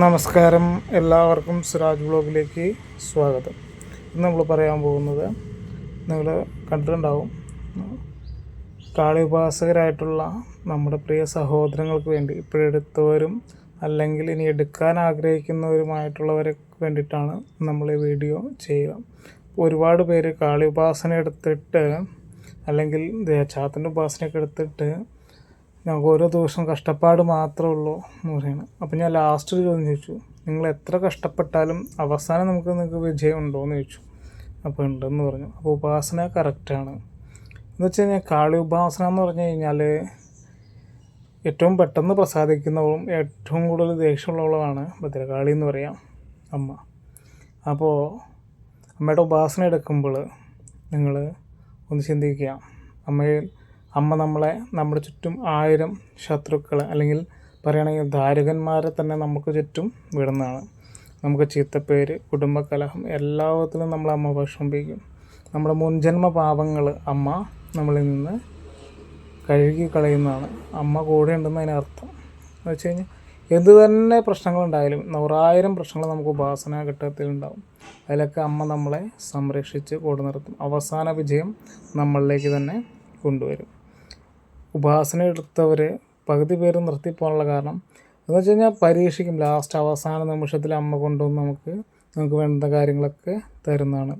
നമസ്കാരം, എല്ലാവർക്കും സിറാജ് വ്ലോഗിലേക്ക് സ്വാഗതം. ഇന്ന് നമ്മൾ പറയാൻ പോകുന്നത്, നിങ്ങൾ കണ്ടിട്ടുണ്ടാവും, കാളി ഉപാസകരായിട്ടുള്ള നമ്മുടെ പ്രിയ സഹോദരങ്ങൾക്ക് വേണ്ടി ഇപ്പോഴെടുത്തവരും അല്ലെങ്കിൽ ഇനി എടുക്കാൻ ആഗ്രഹിക്കുന്നവരുമായിട്ടുള്ളവർക്ക് വേണ്ടിയിട്ടാണ് നമ്മൾ ഈ വീഡിയോ ചെയ്യുക. ഒരുപാട് പേര് കാളി ഉപാസന എടുത്തിട്ട് അല്ലെങ്കിൽ ദേശാത്തിൻ്റെ ഉപാസനയൊക്കെ എടുത്തിട്ട് ഞങ്ങൾക്ക് ഓരോ ദിവസവും കഷ്ടപ്പാട് മാത്രമേ ഉള്ളൂ എന്ന് പറയുന്നത്. അപ്പോൾ ഞാൻ ലാസ്റ്റ് ഒരു ചോദ്യം ചോദിച്ചു, നിങ്ങൾ എത്ര കഷ്ടപ്പെട്ടാലും അവസാനം നിങ്ങൾക്ക് വിജയം ഉണ്ടോ എന്ന് ചോദിച്ചു. അപ്പോൾ ഉണ്ടെന്ന് പറഞ്ഞു. അപ്പോൾ ഉപാസന കറക്റ്റാണ് എന്ന് വെച്ച് കഴിഞ്ഞാൽ കാളി ഉപാസന എന്ന് പറഞ്ഞു കഴിഞ്ഞാൽ ഏറ്റവും പെട്ടെന്ന് പ്രസാദിക്കുന്നവളും ഏറ്റവും കൂടുതൽ ദേഷ്യമുള്ളവളാണ് ഭദ്രകാളി എന്ന് പറയാം, അമ്മ. അപ്പോൾ അമ്മയുടെ ഉപാസന എടുക്കുമ്പോൾ നിങ്ങൾ ഒന്ന് ചിന്തിക്കുക, അമ്മ നമ്മുടെ ചുറ്റും 1000 ശത്രുക്കളെ അല്ലെങ്കിൽ പറയുകയാണെങ്കിൽ ദാരുകന്മാരെ തന്നെ നമുക്ക് ചുറ്റും വിടുന്നതാണ്. നമുക്ക് ചീത്തപ്പേര്, കുടുംബകലഹം, എല്ലാത്തിലും നമ്മൾ അമ്മ വിഷമിപ്പിക്കും. നമ്മുടെ മുൻജന്മ പാപങ്ങൾ അമ്മ നമ്മളിൽ നിന്ന് കഴുകി കളയുന്നതാണ്. അമ്മ കൂടെ ഉണ്ടെന്ന് അതിനർത്ഥം എന്ന് വെച്ച് കഴിഞ്ഞാൽ എന്ത് തന്നെ പ്രശ്നങ്ങളുണ്ടായാലും 100,000 പ്രശ്നങ്ങൾ നമുക്ക് ഉപാസന ഘട്ടത്തിലുണ്ടാവും. അതിലൊക്കെ അമ്മ നമ്മളെ സംരക്ഷിച്ച് കൂടെ നിർത്തും. അവസാന വിജയം നമ്മളിലേക്ക് തന്നെ കൊണ്ടുവരും. ഉപാസന എടുത്തവർ പകുതി പേര് നിർത്തിപ്പോകാനുള്ള കാരണം എന്ന് വെച്ച് കഴിഞ്ഞാൽ പരീക്ഷിക്കും. ലാസ്റ്റ് അവസാന നിമിഷത്തിൽ അമ്മ കൊണ്ടുവന്ന് നമുക്ക് വേണ്ട കാര്യങ്ങളൊക്കെ തരുന്നതാണ്.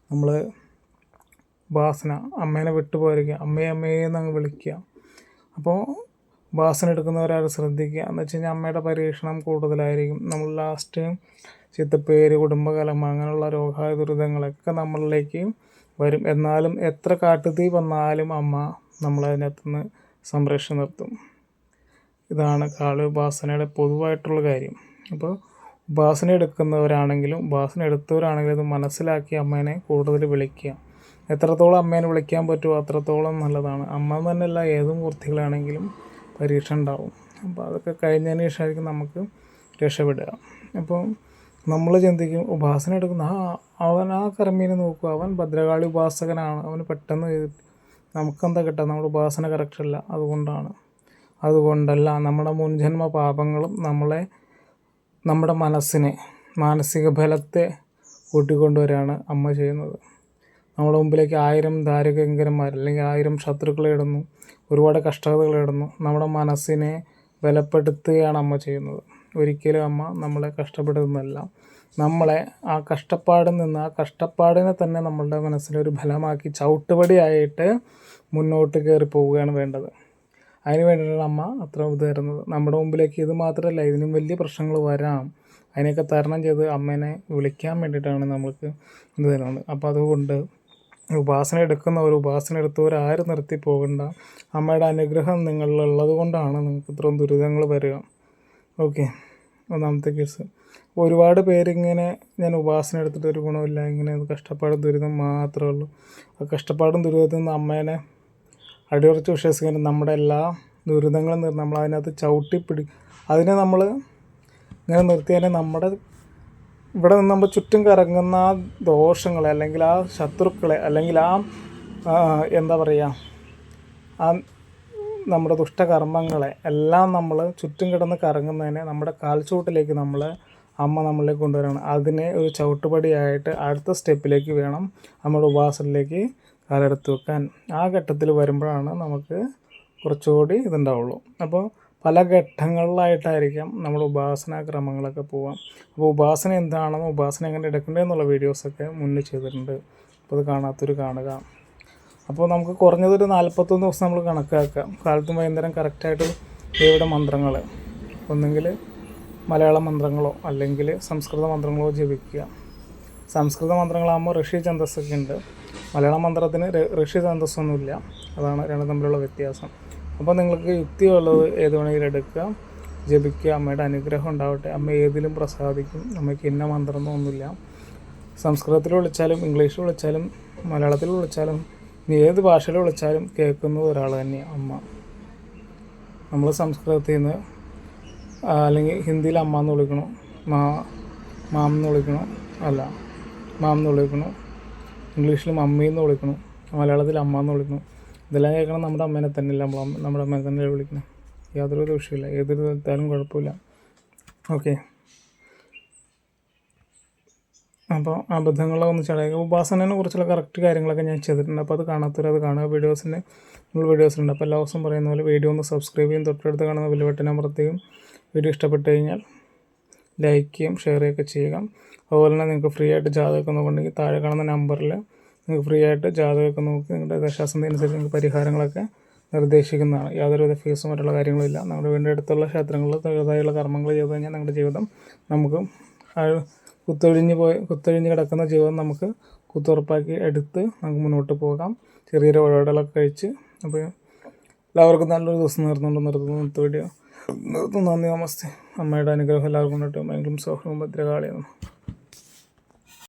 നമ്മൾ ഉപാസന അമ്മേനെ വിട്ടുപോയിരിക്കുക, അമ്മയെന്ന് അങ്ങ് വിളിക്കുക. അപ്പോൾ ഉപാസന എടുക്കുന്നവരാരും ശ്രദ്ധിക്കുക എന്ന് വെച്ച് കഴിഞ്ഞാൽ അമ്മയുടെ പരീക്ഷണം കൂടുതലായിരിക്കും. നമ്മൾ ലാസ്റ്റ് ചിത്തപ്പേര്, കുടുംബകലം, അങ്ങനെയുള്ള രോഗായ ദുരിതങ്ങളൊക്കെ നമ്മളിലേക്ക് വരും. എന്നാലും എത്ര കാട്ടുതീ വന്നാലും അമ്മ നമ്മളതിനകത്തുനിന്ന് സംരക്ഷണം നിർത്തും. ഇതാണ് കാളി ഉപാസനയുടെ പൊതുവായിട്ടുള്ള കാര്യം. അപ്പോൾ ഉപാസന എടുക്കുന്നവരാണെങ്കിലും ഉപാസന എടുത്തവരാണെങ്കിലും ഇത് മനസ്സിലാക്കി അമ്മേനെ കൂടുതൽ വിളിക്കുക. എത്രത്തോളം അമ്മേനെ വിളിക്കാൻ പറ്റുമോ അത്രത്തോളം നല്ലതാണ്. അമ്മ തന്നെയല്ല, ഏത് മൂർത്തികളാണെങ്കിലും പരീക്ഷ ഉണ്ടാവും. അപ്പോൾ അതൊക്കെ കഴിഞ്ഞതിന് ശേഷമായിരിക്കും നമുക്ക് രക്ഷപ്പെടുക. അപ്പോൾ നമ്മൾ ചിന്തിക്കും, ഉപാസന എടുക്കുന്ന അവൻ ആ കർമ്മീനെ നോക്കുക, അവൻ ഭദ്രകാളി ഉപാസകനാണ്, അവന് പെട്ടെന്ന് നമുക്കെന്താ കിട്ടുക, നമ്മുടെ ഉപാസന കറക്റ്റല്ല. അതുകൊണ്ടല്ല, നമ്മുടെ മുൻജന്മ പാപങ്ങളും നമ്മുടെ മനസ്സിനെ, മാനസിക ബലത്തെ കൂട്ടിക്കൊണ്ടുവരാണ് അമ്മ ചെയ്യുന്നത്. നമ്മുടെ മുമ്പിലേക്ക് 1000 ദാരുകങ്കരന്മാർ അല്ലെങ്കിൽ 1000 ശത്രുക്കളെ ഇടുന്നു, ഒരുപാട് കഷ്ടതകൾ ഇടുന്നു. നമ്മുടെ മനസ്സിനെ ബലപ്പെടുത്തുകയാണ് അമ്മ ചെയ്യുന്നത്. ഒരിക്കലും അമ്മ നമ്മളെ കഷ്ടപ്പെടുന്നതല്ല. നമ്മളെ ആ കഷ്ടപ്പാടിൽ നിന്ന്, ആ കഷ്ടപ്പാടിനെ തന്നെ നമ്മളുടെ മനസ്സിലൊരു ബലമാക്കി ചവിട്ടുപടിയായിട്ട് മുന്നോട്ട് കയറി പോവുകയാണ് വേണ്ടത്. അതിന് വേണ്ടിയിട്ടാണ് അമ്മ അത്ര ഇത് തരുന്നത്. നമ്മുടെ മുമ്പിലേക്ക് ഇത് മാത്രമല്ല, ഇതിനും വലിയ പ്രശ്നങ്ങൾ വരാം. അതിനെയൊക്കെ തരണം ചെയ്ത് അമ്മേനെ വിളിക്കാൻ വേണ്ടിയിട്ടാണ് നമ്മൾക്ക് ഇത് തരുന്നത്. അപ്പോൾ അതുകൊണ്ട് ഉപാസന എടുത്തവർ ആരും നിർത്തി പോകണ്ട. അമ്മയുടെ അനുഗ്രഹം നിങ്ങളിലുള്ളത് കൊണ്ടാണ് നിങ്ങൾക്ക് ഇത്രയും ദുരിതങ്ങൾ വരിക. ഓക്കെ, ഒന്നാമത്തെ കേസ്. ഒരുപാട് പേരിങ്ങനെ ഞാൻ ഉപാസന എടുത്തിട്ട് ഒരു ഗുണമില്ല, ഇങ്ങനെ കഷ്ടപ്പാടും ദുരിതം മാത്രമേ ഉള്ളൂ. ആ കഷ്ടപ്പാടും ദുരിതത്തിൽ നിന്ന് അമ്മേനെ അടിയുറച്ച് വിശ്വസിക്കാൻ നമ്മുടെ എല്ലാ ദുരിതങ്ങളും നമ്മൾ അതിനകത്ത് ചവിട്ടിപ്പിടി അതിനെ നമ്മൾ ഇങ്ങനെ നിർത്തിയാൽ നമ്മുടെ ഇവിടെ നിന്ന് നമ്മൾ ചുറ്റും കറങ്ങുന്ന ആ ദോഷങ്ങളെ അല്ലെങ്കിൽ ആ ശത്രുക്കളെ അല്ലെങ്കിൽ എന്താ പറയുക, ആ നമ്മുടെ ദുഷ്ടകർമ്മങ്ങളെ എല്ലാം നമ്മൾ ചുറ്റും കിടന്ന് കറങ്ങുന്നതിനെ നമ്മുടെ കാൽച്ചുവട്ടിലേക്ക് അമ്മ നമ്മളിലേക്ക് കൊണ്ടുവരണം. അതിനെ ഒരു ചവിട്ടുപടിയായിട്ട് അടുത്ത സ്റ്റെപ്പിലേക്ക് വേണം നമ്മുടെ ഉപാസനയിലേക്ക് കാലെടുത്ത് വെക്കാൻ. ആ ഘട്ടത്തിൽ വരുമ്പോഴാണ് നമുക്ക് കുറച്ചുകൂടി ഇതുണ്ടാവുള്ളൂ. അപ്പോൾ പല ഘട്ടങ്ങളിലായിട്ടായിരിക്കാം നമ്മുടെ ഉപാസന ക്രമങ്ങളൊക്കെ പോവാം. അപ്പോൾ ഉപാസന എന്താണെന്നും ഉപാസന എങ്ങനെ എടുക്കേണ്ടതെന്നുള്ള വീഡിയോസൊക്കെ മുന്നിൽ ചെയ്തിട്ടുണ്ട്. അപ്പോൾ അത് കാണാത്തൊരു കാണുക. അപ്പോൾ നമുക്ക് കുറഞ്ഞതൊരു 41 ദിവസം നമ്മൾ കണക്കാക്കാം. കാലത്തും വൈകുന്നേരം കറക്റ്റായിട്ട് ദേവിയുടെ മന്ത്രങ്ങൾ ഒന്നെങ്കിൽ മലയാള മന്ത്രങ്ങളോ അല്ലെങ്കിൽ സംസ്കൃത മന്ത്രങ്ങളോ ജപിക്കുക. സംസ്കൃത മന്ത്രങ്ങളാകുമ്പോൾ ഋഷി ഛന്ദസ്സൊക്കെ ഉണ്ട്. മലയാള മന്ത്രത്തിന് ഋഷി ഛന്ദസ്സൊന്നുമില്ല. അതാണ് രണ്ടും തമ്മിലുള്ള വ്യത്യാസം. അപ്പോൾ നിങ്ങൾക്ക് യുക്തിയുള്ളത് ഏത് വേണമെങ്കിലും എടുക്കുക, ജപിക്കുക. അമ്മയുടെ അനുഗ്രഹം ഉണ്ടാവട്ടെ. അമ്മ ഏതിലും പ്രസാദിക്കും. അമ്മയ്ക്ക് ഇന്ന മന്ത്രമൊന്നും ഒന്നുമില്ല. സംസ്കൃതത്തിൽ വിളിച്ചാലും ഇംഗ്ലീഷിൽ വിളിച്ചാലും മലയാളത്തിൽ വിളിച്ചാലും ഏത് ഭാഷയിൽ വിളിച്ചാലും കേൾക്കുന്നത് ഒരാൾ തന്നെയാണ് അമ്മ. നമ്മൾ സംസ്കൃതത്തിൽ നിന്ന് അല്ലെങ്കിൽ ഹിന്ദിയിൽ അമ്മ എന്ന് വിളിക്കണോ, മാം എന്ന് വിളിക്കണോ, മാം എന്ന് വിളിക്കണോ, ഇംഗ്ലീഷിൽ മമ്മിന്ന് വിളിക്കണോ, മലയാളത്തിൽ അമ്മ എന്ന് വിളിക്കണോ, ഇതെല്ലാം കേൾക്കണം നമ്മുടെ അമ്മേനെ തന്നെയല്ല, നമ്മുടെ അമ്മേനെ തന്നെ വിളിക്കണം. യാതൊരു വിഷയമില്ല, ഏതൊരു വിധത്താലും കുഴപ്പമില്ല. ഓക്കെ. അപ്പോൾ അബദ്ധങ്ങളെ ഒന്ന് ചടയുക. ഉപാസനയെ കുറിച്ചുള്ള കറക്റ്റ് കാര്യങ്ങളൊക്കെ ഞാൻ ചെയ്തിട്ടുണ്ട്. അപ്പോൾ അത് കാണാത്തവർ അത് കാണുക. വീഡിയോസിലുണ്ട്. അപ്പോൾ എല്ലാ ദിവസവും പറയുന്ന പോലെ വീഡിയോ ഒന്ന് സബ്സ്ക്രൈബ് ചെയ്യും, തൊട്ടടുത്ത് കാണുന്ന ബെൽ ബട്ടൺ അമർത്തുകയും വീഡിയോ ഇഷ്ടപ്പെട്ട് കഴിഞ്ഞാൽ ലൈക്ക് ചെയ്യും, ഷെയർ ചെയ്യുകയൊക്കെ ചെയ്യുക. അതുപോലെ തന്നെ നിങ്ങൾക്ക് ഫ്രീ ആയിട്ട് ജാതകമൊക്കെ നോക്കുന്നുണ്ടെങ്കിൽ താഴെ കാണുന്ന നമ്പറിൽ നിങ്ങൾക്ക് ഫ്രീ ആയിട്ട് ജാതകമൊക്കെ നോക്കി നിങ്ങളുടെ ദശാസന്ധി അനുസരിച്ച് നിങ്ങൾക്ക് പരിഹാരങ്ങളൊക്കെ നിർദ്ദേശിക്കുന്നതാണ്. യാതൊരുവിധ ഫീസും മറ്റുള്ള കാര്യങ്ങളില്ല. നമ്മുടെ വീടിൻ്റെ അടുത്തുള്ള ക്ഷേത്രങ്ങളിൽ തനതായുള്ള കർമ്മങ്ങൾ ചെയ്ത് കഴിഞ്ഞാൽ നിങ്ങളുടെ ജീവിതം നമുക്ക് കുത്തൊഴിഞ്ഞ് കിടക്കുന്ന ജീവിതം നമുക്ക് കുത്തുറപ്പാക്കി എടുത്ത് നമുക്ക് മുന്നോട്ട് പോകാം. ചെറിയൊരു ഇടവേളകളൊക്കെ കഴിച്ച്. അപ്പോൾ എല്ലാവർക്കും നല്ലൊരു ദിവസം നിർത്തുന്നു. വീഡിയോ നിർത്തുന്നു. നന്ദി, നമസ്തേ. അമ്മയുടെ അനുഗ്രഹം എല്ലാവർക്കും കൊണ്ടിട്ട് ഭയങ്കര സൗഹൃദം ഭദ്രകാളിയാണ്.